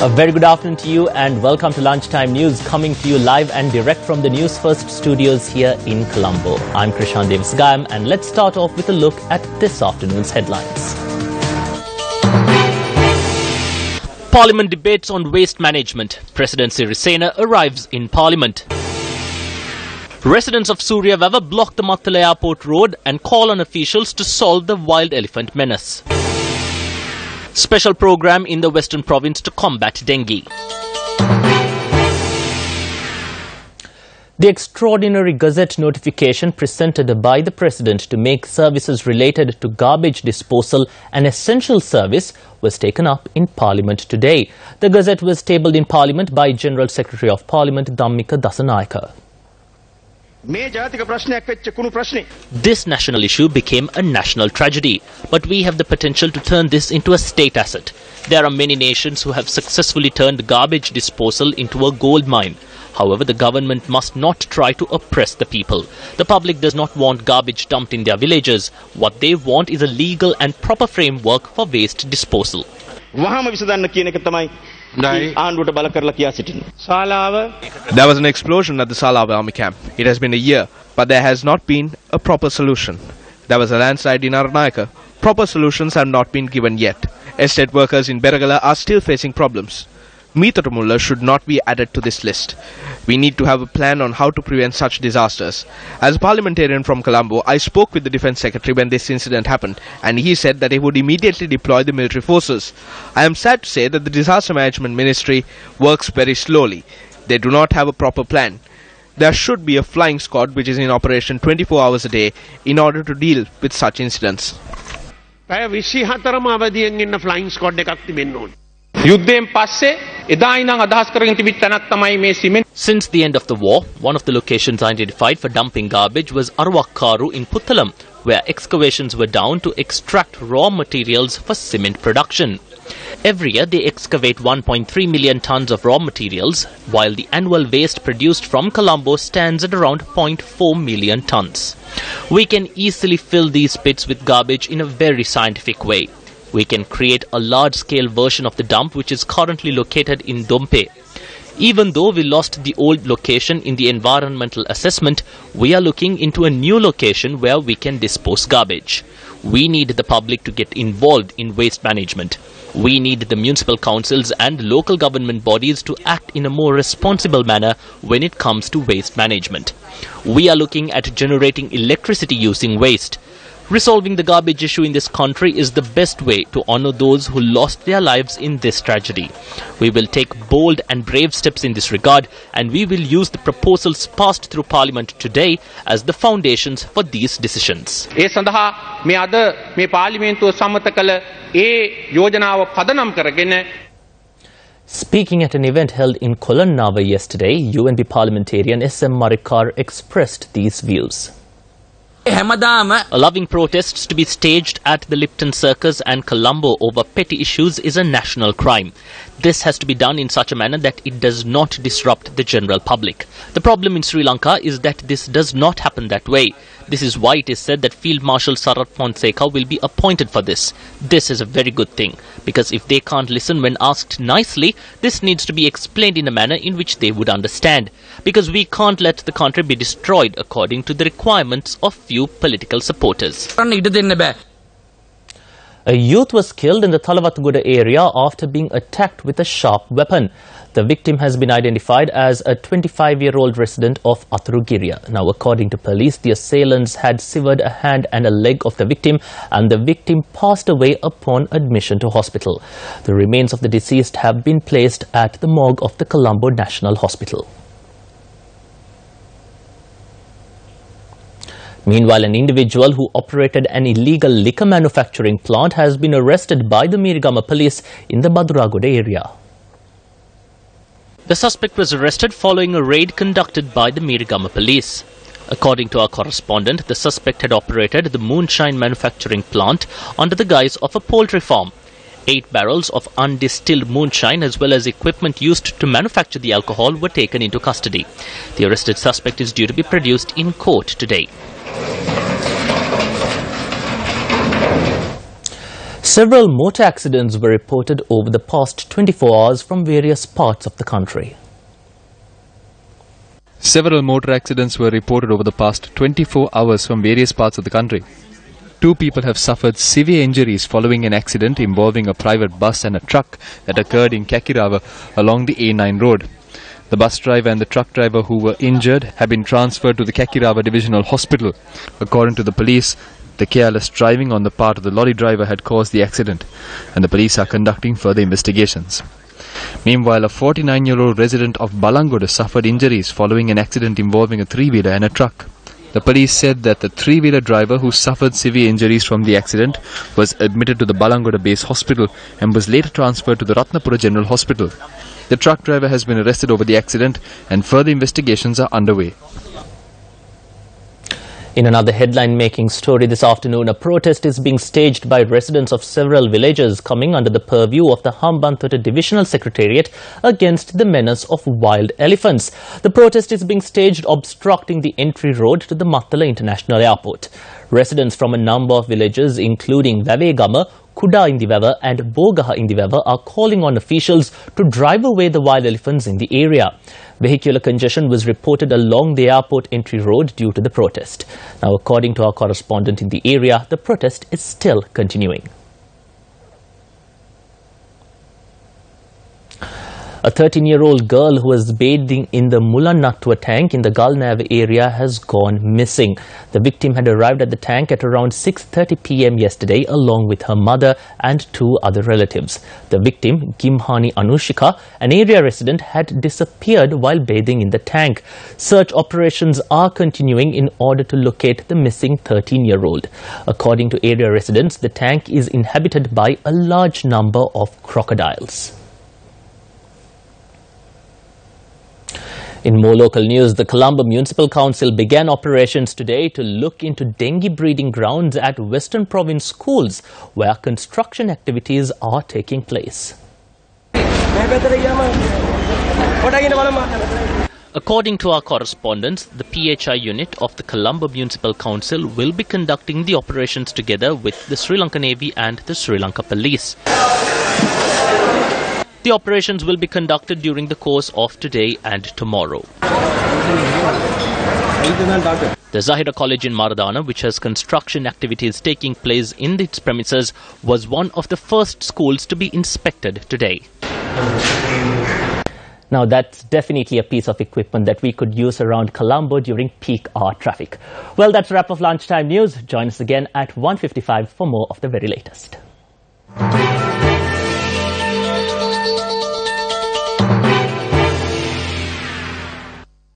A very good afternoon to you and welcome to Lunchtime News, coming to you live and direct from the Newsfirst studios here in Colombo. I'm Krishan Devasgayam and let's start off with a look at this afternoon's headlines. Parliament debates on waste management. President Sirisena arrives in Parliament. Residents of Suryavava block the Mattala Airport Road and call on officials to solve the wild elephant menace. Special program in the Western Province to combat dengue. The extraordinary Gazette notification presented by the President to make services related to garbage disposal an essential service was taken up in Parliament today. The Gazette was tabled in Parliament by General Secretary of Parliament Dhammika Dasanayaka. This national issue became a national tragedy, but we have the potential to turn this into a state asset. There are many nations who have successfully turned garbage disposal into a gold mine. However, the government must not try to oppress the people. The public does not want garbage dumped in their villages. What they want is a legal and proper framework for waste disposal. There was an explosion at the Salava army camp. It has been a year, but there has not been a proper solution. There was a landslide in Aranayaka. Proper solutions have not been given yet. Estate workers in Beragala are still facing problems. Meethatumulla should not be added to this list. We need to have a plan on how to prevent such disasters. As a parliamentarian from Colombo, I spoke with the Defence Secretary when this incident happened, and he said that he would immediately deploy the military forces. I am sad to say that the Disaster Management Ministry works very slowly. They do not have a proper plan. There should be a flying squad which is in operation 24 hours a day in order to deal with such incidents. Since the end of the war, one of the locations identified for dumping garbage was Arwakkaru in Puttalam, where excavations were down to extract raw materials for cement production. Every year they excavate 1.3 million tons of raw materials, while the annual waste produced from Colombo stands at around 0.4 million tons. We can easily fill these pits with garbage in a very scientific way. We can create a large-scale version of the dump which is currently located in Dompe. Even though we lost the old location in the environmental assessment, we are looking into a new location where we can dispose garbage. We need the public to get involved in waste management. We need the municipal councils and local government bodies to act in a more responsible manner when it comes to waste management. We are looking at generating electricity using waste. Resolving the garbage issue in this country is the best way to honor those who lost their lives in this tragedy. We will take bold and brave steps in this regard, and we will use the proposals passed through Parliament today as the foundations for these decisions. Speaking at an event held in Kolonnava yesterday, UNP parliamentarian SM Marikar expressed these views. Allowing protests to be staged at the Lipton Circus and Colombo over petty issues is a national crime. This has to be done in such a manner that it does not disrupt the general public. The problem in Sri Lanka is that this does not happen that way. This is why it is said that Field Marshal Sarat Fonseca will be appointed for this. This is a very good thing, because if they can't listen when asked nicely, this needs to be explained in a manner in which they would understand. Because we can't let the country be destroyed according to the requirements of few political supporters. A youth was killed in the Thalawattugoda area after being attacked with a sharp weapon. The victim has been identified as a 25-year-old resident of Athurugiriya. Now, according to police, the assailants had severed a hand and a leg of the victim, and the victim passed away upon admission to hospital. The remains of the deceased have been placed at the morgue of the Colombo National Hospital. Meanwhile, an individual who operated an illegal liquor manufacturing plant has been arrested by the Mirigama police in the Baduragoda area. The suspect was arrested following a raid conducted by the Mirigama police. According to our correspondent, the suspect had operated the moonshine manufacturing plant under the guise of a poultry farm. 8 barrels of undistilled moonshine as well as equipment used to manufacture the alcohol were taken into custody. The arrested suspect is due to be produced in court today. Several motor accidents were reported over the past 24 hours from various parts of the country. Several motor accidents were reported over the past 24 hours from various parts of the country. 2 people have suffered severe injuries following an accident involving a private bus and a truck that occurred in Kakirava along the A9 road. The bus driver and the truck driver who were injured have been transferred to the Kakirava Divisional Hospital. According to the police, the careless driving on the part of the lorry driver had caused the accident, and the police are conducting further investigations. Meanwhile, a 49-year-old resident of Balangoda suffered injuries following an accident involving a 3-wheeler and a truck. The police said that the 3-wheeler driver who suffered severe injuries from the accident was admitted to the Balangoda base hospital and was later transferred to the Ratnapura General Hospital. The truck driver has been arrested over the accident and further investigations are underway. In another headline-making story this afternoon, a protest is being staged by residents of several villages coming under the purview of the Hambantota Divisional Secretariat against the menace of wild elephants. The protest is being staged obstructing the entry road to the Mattala International Airport. Residents from a number of villages, including Vavegama, Kuda Indivawa and Bogaha Indivawa, are calling on officials to drive away the wild elephants in the area. Vehicular congestion was reported along the airport entry road due to the protest. Now, according to our correspondent in the area, the protest is still continuing. A 13-year-old girl who was bathing in the Mulannattua tank in the Galnav area has gone missing. The victim had arrived at the tank at around 6:30 p.m. yesterday along with her mother and 2 other relatives. The victim, Gimhani Anushika, an area resident, had disappeared while bathing in the tank. Search operations are continuing in order to locate the missing 13-year-old. According to area residents, the tank is inhabited by a large number of crocodiles. In more local news, the Colombo Municipal Council began operations today to look into dengue breeding grounds at Western Province schools, where construction activities are taking place. According to our correspondents, the PHI unit of the Colombo Municipal Council will be conducting the operations together with the Sri Lanka Navy and the Sri Lanka Police. The operations will be conducted during the course of today and tomorrow. The Zahira College in Maradana, which has construction activities taking place in its premises, was one of the first schools to be inspected today. Now, that's definitely a piece of equipment that we could use around Colombo during peak hour traffic. Well, that's a wrap of Lunchtime News. Join us again at 1:55 for more of the very latest.